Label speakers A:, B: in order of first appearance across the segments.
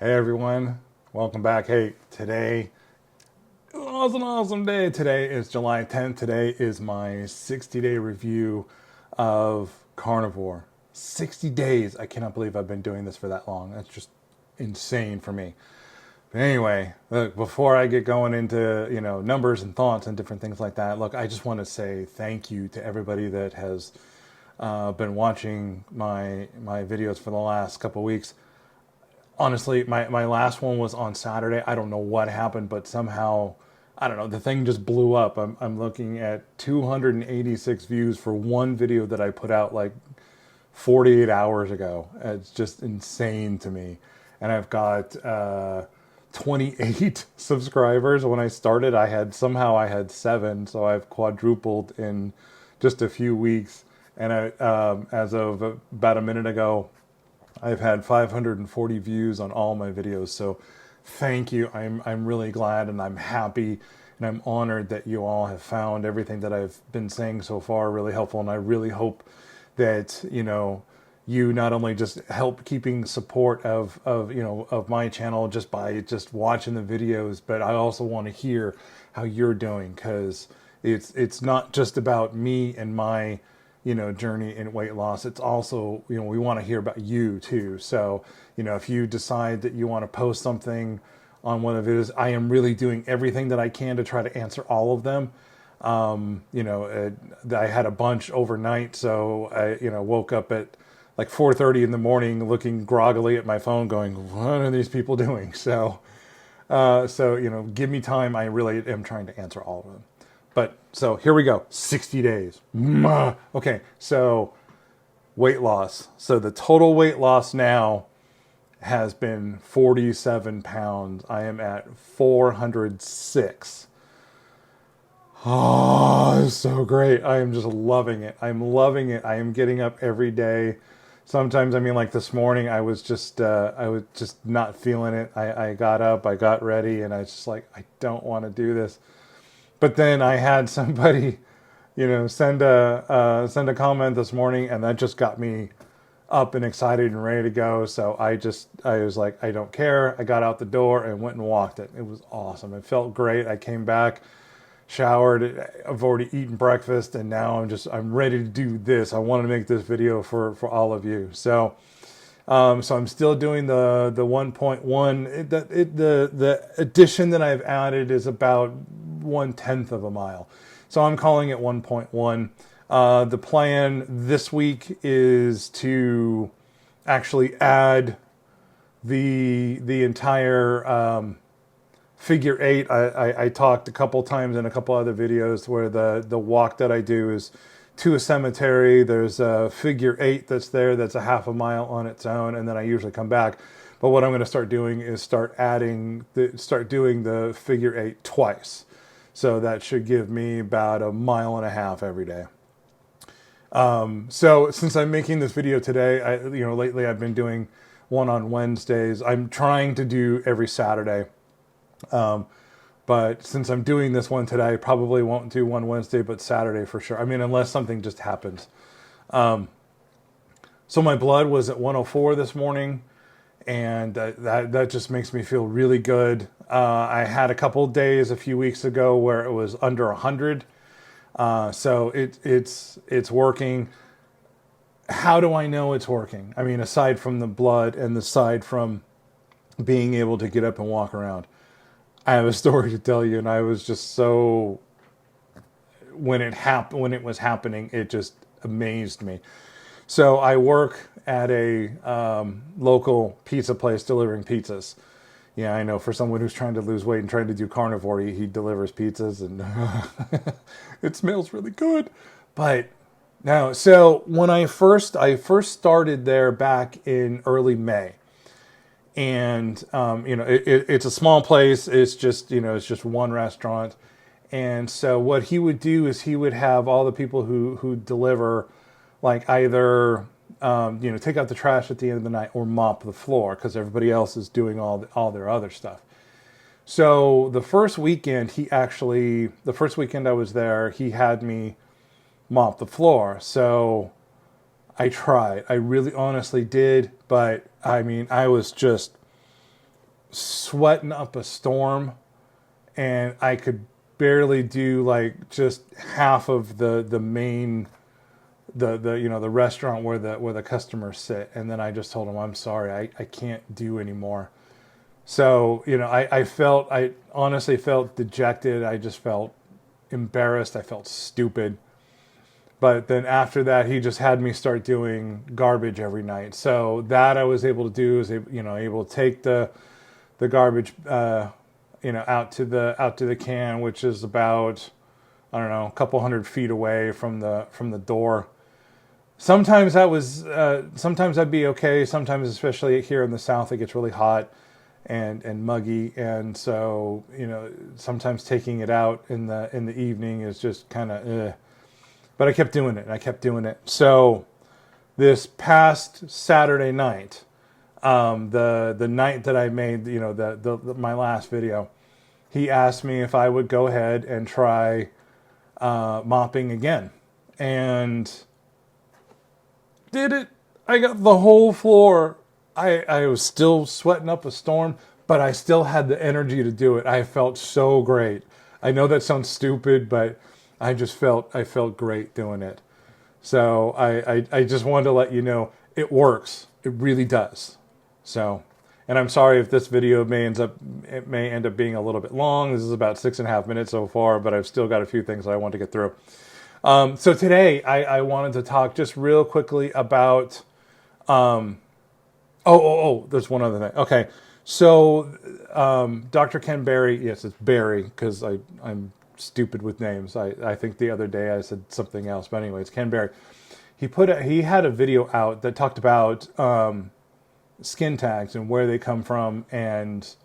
A: Hey everyone, welcome back. Hey, today was an awesome day. Today is July 10th. Today is my 60-day review of Carnivore. 60 days. I cannot believe I've been doing this for that long. That's just insane for me. But anyway, look, before I get going into, numbers and thoughts and different things like that, look, I just want to say thank you to everybody that has been watching my videos for the last couple of weeks. Honestly, my last one was on Saturday. I don't know what happened, but somehow, I don't know, the thing just blew up. I'm looking at 286 views for one video that I put out like 48 hours ago. It's just insane to me. And I've got 28 subscribers. When I started, I had 7, so I've quadrupled in just a few weeks. And as of about a minute ago, I've had 540 views on all my videos, so thank you. I'm really glad and I'm happy and I'm honored that you all have found everything that I've been saying so far really helpful, and I really hope that you not only just help keeping support of my channel just by just watching the videos, but I also want to hear how you're doing, because it's not just about me and my journey in weight loss. It's also, we want to hear about you too. So, if you decide that you want to post something on one of the videos, I am really doing everything that I can to try to answer all of them. I had a bunch overnight, so I, woke up at like 4:30 in the morning looking groggily at my phone going, what are these people doing? So, give me time. I really am trying to answer all of them. But so here we go, 60 days. Okay, so weight loss. So the total weight loss now has been 47 pounds. I am at 406. Oh, it's so great. I am just loving it. I'm loving it. I am getting up every day. Sometimes, like this morning, I was just not feeling it. I got up, I got ready, and I was just like, I don't want to do this. But then I had somebody, send a comment this morning, and that just got me up and excited and ready to go. So I was like, I don't care. I got out the door and went and walked it. It was awesome. It felt great. I came back, showered. I've already eaten breakfast, and now I'm ready to do this. I want to make this video for all of you. So I'm still doing the 1.1. The addition that I've added is about 1/10 of a mile. So I'm calling it 1.1. The plan this week is to actually add the entire figure 8. I talked a couple times in a couple other videos where the walk that I do is to a cemetery. There's a figure 8 that's there, that's a half a mile on its own, and then I usually come back. But what I'm going to start doing is start doing the figure 8 twice. So that should give me about a mile and a half every day. So since I'm making this video today, lately I've been doing one on Wednesdays. I'm trying to do every Saturday. But since I'm doing this one today, I probably won't do one Wednesday, but Saturday for sure. Unless something just happens. So my blood was at 104 this morning, and that just makes me feel really good. I had a couple of days a few weeks ago where it was under 100. So it's working. How do I know it's working? Aside from the blood and aside from being able to get up and walk around, I have a story to tell you, and I was just so, when it was happening, it just amazed me. So I work at a local pizza place delivering pizzas. Yeah, I know, for someone who's trying to lose weight and trying to do carnivore, he delivers pizzas, and it smells really good. But now, so when I first started there back in early May. And it's a small place. It's just one restaurant. And so what he would do is he would have all the people who deliver, like, either take out the trash at the end of the night or mop the floor, because everybody else is doing all their other stuff. So the first weekend I was there, he had me mop the floor. So I tried. I really honestly did. But I was just sweating up a storm, and I could barely do like just half of the main the restaurant where the customers sit. And then I just told them, I'm sorry, I can't do anymore. So, I honestly felt dejected. I just felt embarrassed. I felt stupid. But then after that, he just had me start doing garbage every night. So that I was able to do, is able to take the garbage out to the can, which is about, I don't know, a couple 100 feet away from the door. Sometimes sometimes that'd be okay. Sometimes, especially here in the South, it gets really hot and muggy, and so sometimes taking it out in the evening is just kind of. But I kept doing it, and I kept doing it. So this past Saturday night, the night that I made my last video, he asked me if I would go ahead and try mopping again, and did it. I got the whole floor. I was still sweating up a storm, but I still had the energy to do it. I felt so great. I know that sounds stupid, but I felt great doing it. So I just wanted to let you know it works. It really does. So, and I'm sorry if this video may end up being a little bit long. This is about 6.5 minutes so far, but I've still got a few things that I want to get through. So today I wanted to talk just real quickly about, there's one other thing. Okay. So, Dr. Ken Berry, yes, it's Berry, because I'm stupid with names. I think the other day I said something else, but anyway, it's Ken Berry. He had a video out that talked about, skin tags and where they come from, and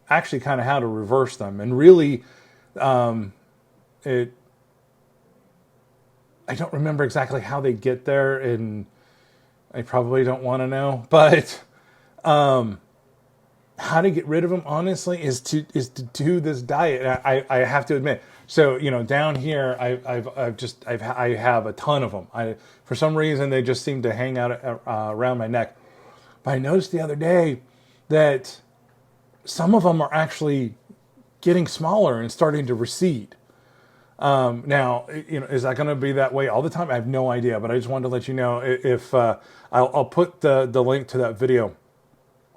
A: actually kind of how to reverse them. And really, I don't remember exactly how they get there, and I probably don't want to know, but how to get rid of them, honestly, is to do this diet. I have to admit. So down here, I have a ton of them. For some reason they just seem to hang out around my neck. But I noticed the other day that some of them are actually getting smaller and starting to recede. Now, is that going to be that way all the time? I have no idea, but I just wanted to let you know. If I'll put the link to that video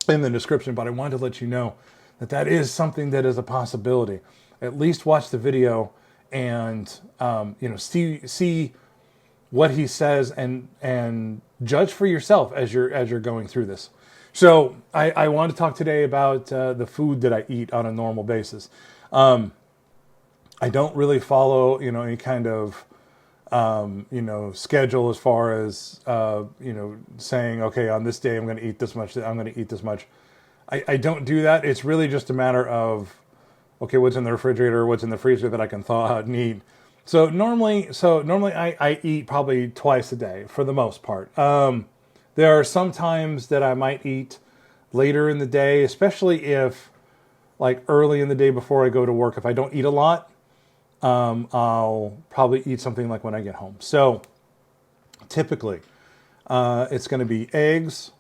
A: in the description, but I wanted to let you know that is something that is a possibility. At least watch the video and see what he says and judge for yourself as you're going through this. So I want to talk today about the food that I eat on a normal basis. I don't really follow any kind of schedule as far as saying, okay, on this day I'm going to eat this much, I'm going to eat this much. I don't do that. It's really just a matter of, okay, what's in the refrigerator, what's in the freezer that I can thaw out and eat. So normally I eat probably twice a day for the most part. There are some times that I might eat later in the day, especially if, like, early in the day before I go to work. If I don't eat a lot, I'll probably eat something like when I get home. So typically, it's going to be eggs.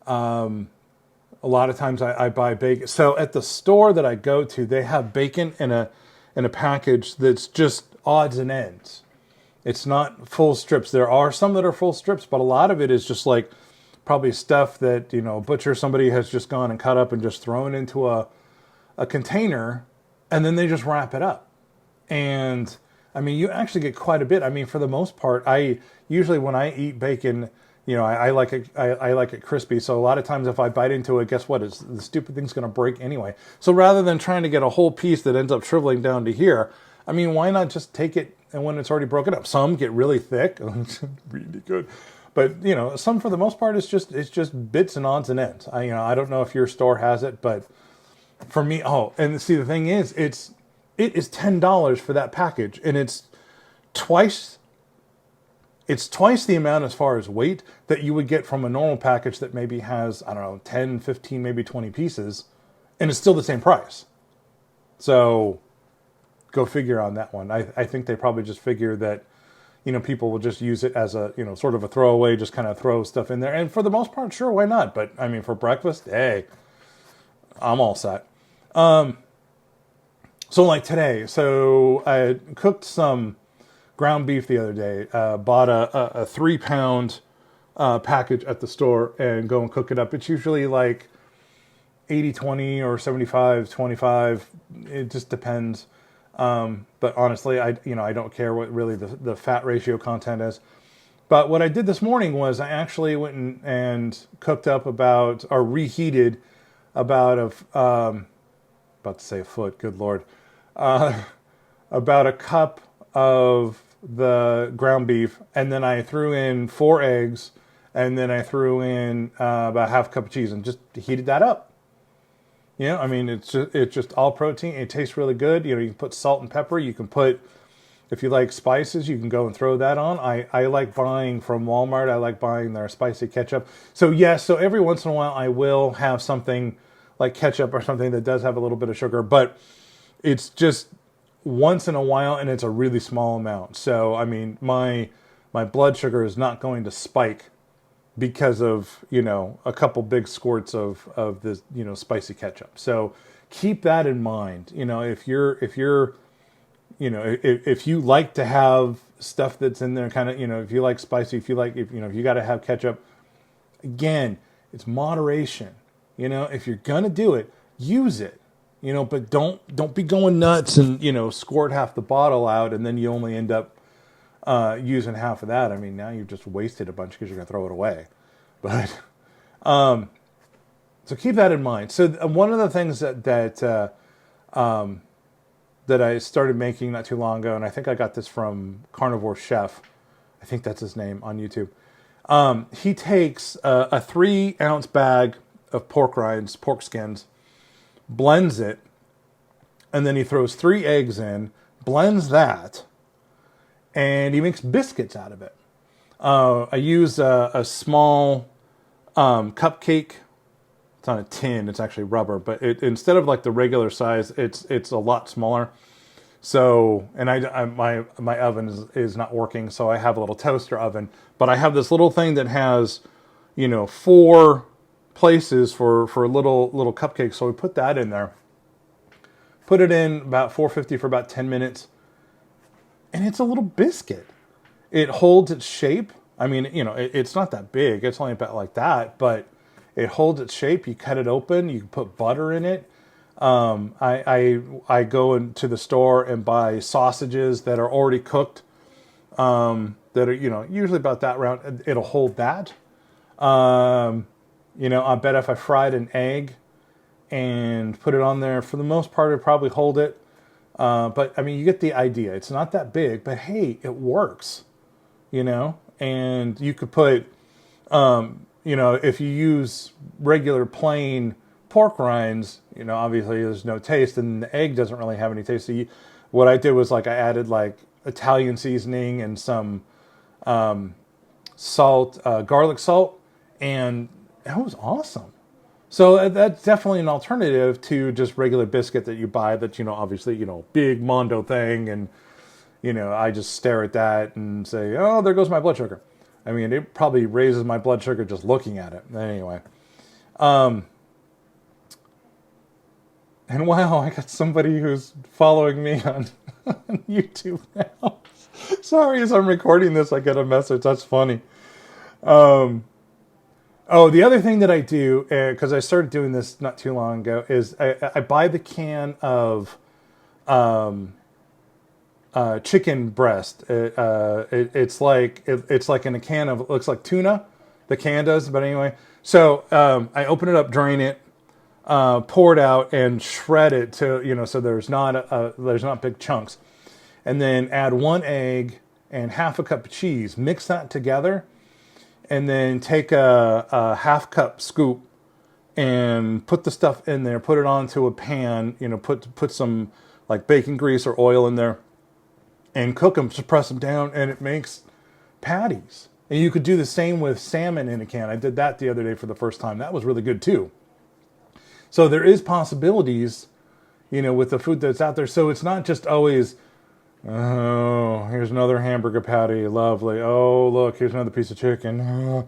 A: A lot of times I buy bacon. So at the store that I go to, they have bacon in a package that's just odds and ends. It's not full strips. There are some that are full strips, but a lot of it is just like probably stuff that, butcher somebody has just gone and cut up and just thrown into a container, and then they just wrap it up. And I mean, you actually get quite a bit. I mean, for the most part, I usually, when I eat bacon, I like it crispy. So a lot of times if I bite into it, guess what? The stupid thing's going to break anyway. So rather than trying to get a whole piece that ends up shriveling down to here, I mean, why not just take it, and when it's already broken up? Some get really thick, really good. But some, for the most part, it's just bits and odds and ends. I don't know if your store has it, but for me, and see, the thing is, it is $10 for that package, and it's twice the amount as far as weight that you would get from a normal package that maybe has, I don't know, 10, 15, maybe 20 pieces, and it's still the same price. So go figure on that one. I think they probably just figure that, people will just use it as a, sort of a throwaway, just kind of throw stuff in there. And for the most part, sure, why not? But I mean, for breakfast, hey, I'm all set. So like today, so I cooked some ground beef the other day. Bought a 3 pound package at the store and go and cook it up. It's usually like 80-20 or 75-25. It just depends. But honestly, I don't care what really the fat ratio content is. But what I did this morning was I actually went and cooked up about, or reheated about about to say a foot, good Lord, about a cup of the ground beef. And then I threw in 4 eggs, and then I threw in about half a cup of cheese and just heated that up. I mean, it's just all protein. It tastes really good. You can put salt and pepper. You can put, if you like spices, you can go and throw that on. I like buying from Walmart. I like buying their spicy ketchup. So yes, so every once in a while I will have something like ketchup or something that does have a little bit of sugar, but it's just once in a while, and it's a really small amount. So I mean, my blood sugar is not going to spike because of a couple big squirts of this spicy ketchup. So keep that in mind. If you like to have stuff that's in there, kind of, if you like spicy, if you got to have ketchup, again, it's moderation. If you're gonna do it, use it. But don't be going nuts and squirt half the bottle out, and then you only end up using half of that. I mean, now you've just wasted a bunch because you're gonna throw it away. But so keep that in mind. So one of the things that I started making not too long ago, and I think I got this from Carnivore Chef, I think that's his name, on YouTube. He takes a 3-ounce bag of pork rinds, pork skins, blends it, and then he throws 3 eggs in, blends that, and he makes biscuits out of it. I use a small cupcake. It's on a tin. It's actually rubber, but instead of like the regular size, it's a lot smaller. So, and my oven is not working, so I have a little toaster oven. But I have this little thing that has, 4 places for little cupcakes. So we put that in there. Put it in about 450 for about 10 minutes, and it's a little biscuit. It holds its shape. I mean, it's not that big. It's only about like that, but it holds its shape. You cut it open. You can put butter in it. I go into the store and buy sausages that are already cooked. That are usually about that round. It'll hold that. I bet if I fried an egg and put it on there, for the most part, it'd probably hold it. But I mean, you get the idea. It's not that big, but hey, it works. And you could put, if you use regular plain pork rinds, obviously there's no taste, and the egg doesn't really have any taste. So what I did was I added Italian seasoning and some salt, garlic salt, and it was awesome. So that's definitely an alternative to just regular biscuit that you buy that, obviously, big Mondo thing. And, I just stare at that and say, oh, there goes my blood sugar. I mean, it probably raises my blood sugar just looking at it. Anyway. And wow, I got somebody who's following me on YouTube now. Sorry, as I'm recording this, I get a message. That's funny. The other thing that I do, because I started doing this not too long ago, is I buy the can of chicken breast. It's like in a can of, it looks like tuna. The can does, but anyway. So I open it up, drain it, pour it out, and shred it to so there's not big chunks, and then add 1 egg and half a cup of cheese. Mix that together, and then take a half cup scoop and put the stuff in there. Put it onto a pan. Put some bacon grease or oil in there, and cook them. Just press them down, and it makes patties. And you could do the same with salmon in a can. I did that the other day for the first time. That was really good too. So there is possibilities, with the food that's out there. So it's not just always, oh, here's another hamburger patty, lovely. Oh, look, here's another piece of chicken. Oh.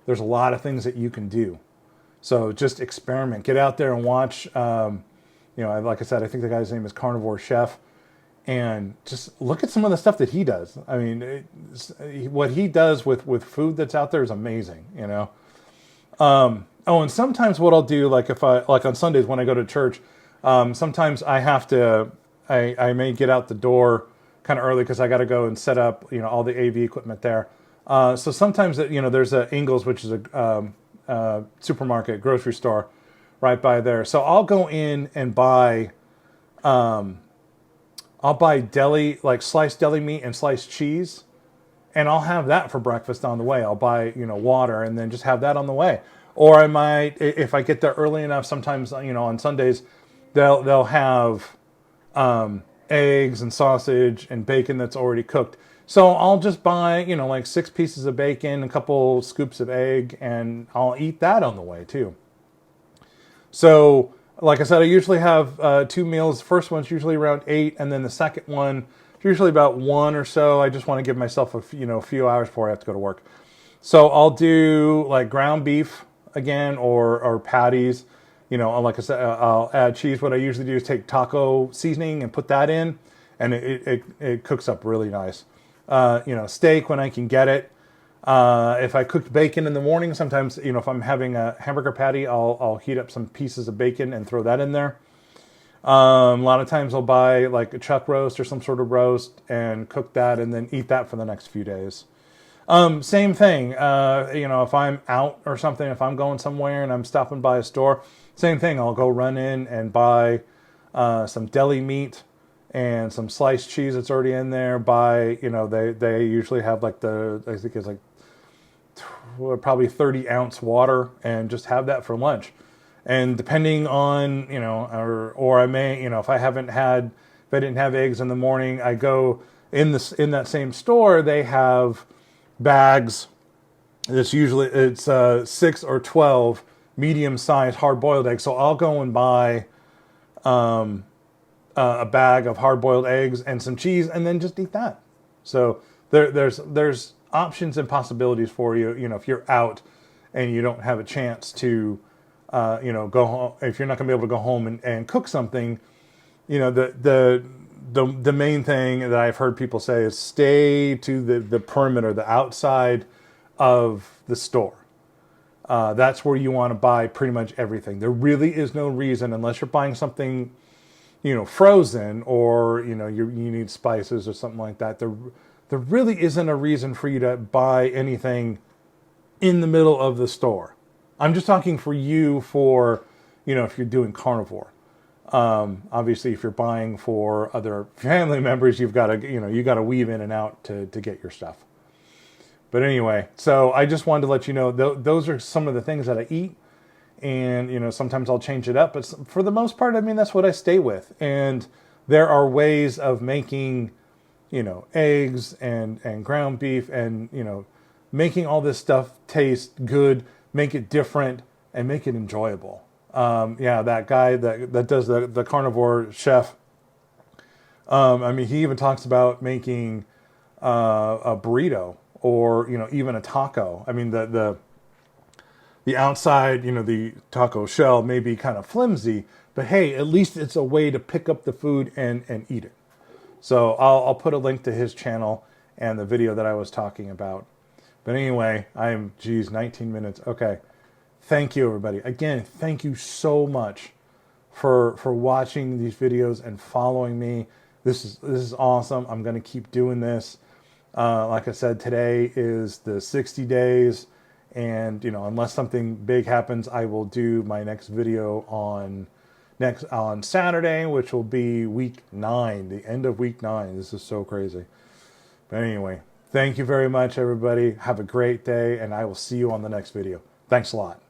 A: There's a lot of things that you can do. So just experiment, get out there and watch. Like I said, I think the guy's name is Carnivore Chef, and just look at some of the stuff that he does. I mean, what he does with food that's out there is amazing, you know. Oh, and sometimes what I'll do, like if I, like on Sundays when I go to church, sometimes I have to, I may get out the door kind of early because I got to go and set up, all the AV equipment there. So sometimes, there's a Ingles, which is a supermarket, grocery store right by there. So I'll go in and buy, I'll buy deli, like sliced deli meat and sliced cheese, and I'll have that for breakfast on the way. I'll buy, water and then just have that on the way. Or I might, if I get there early enough, sometimes, on Sundays, they'll have eggs and sausage and bacon that's already cooked. So I'll just buy, like 6 pieces of bacon, a couple scoops of egg, and I'll eat that on the way too. So, like I said, I usually have 2 meals. The first one's usually around 8, and then the second one usually about 1 or so. I just want to give myself a few hours before I have to go to work. So I'll do like ground beef again, or patties. Like I said, I'll add cheese. What I usually do is take taco seasoning and put that in, and it cooks up really nice. Steak when I can get it. If I cooked bacon in the morning, sometimes, if I'm having a hamburger patty, I'll heat up some pieces of bacon and throw that in there. A lot of times I'll buy like a chuck roast or some sort of roast and cook that and then eat that for the next few days. Same thing, if I'm out or something, if I'm going somewhere and I'm stopping by a store, same thing. I'll go run in and buy some deli meat and some sliced cheese that's already in there. They usually have like I think it's like probably 30-ounce water, and just have that for lunch. And depending on, or I may, if I didn't have eggs in the morning, I go in that same store, they have bags. It's 6 or 12 medium-sized hard-boiled eggs. So I'll go and buy a bag of hard-boiled eggs and some cheese, and then just eat that. So there's options and possibilities for you. If you're out and you don't have a chance to, go home, if you're not going to be able to go home and cook something, the main thing that I've heard people say is stay to the perimeter, the outside of the store. That's where you want to buy pretty much everything. There really is no reason, unless you're buying something, frozen, or, you need spices or something like that. There really isn't a reason for you to buy anything in the middle of the store. I'm just talking for you if you're doing carnivore. Obviously, if you're buying for other family members, you've got to weave in and out to get your stuff. But anyway, so I just wanted to let you know, those are some of the things that I eat. And, sometimes I'll change it up. But for the most part, I mean, that's what I stay with. And there are ways of making, eggs and ground beef and, making all this stuff taste good, make it different, and make it enjoyable. That guy that does the Carnivore Chef, he even talks about making a burrito, or, even a taco. I mean, the outside, the taco shell may be kind of flimsy, but hey, at least it's a way to pick up the food and eat it. So I'll put a link to his channel and the video that I was talking about. But anyway, 19 minutes. Okay. Thank you, everybody. Again, thank you so much for watching these videos and following me. This is awesome. I'm going to keep doing this. Like I said, today is the 60 days. And, unless something big happens, I will do my next video on Saturday, which will be week 9, the end of week 9. This is so crazy. But anyway, thank you very much, everybody. Have a great day, and I will see you on the next video. Thanks a lot.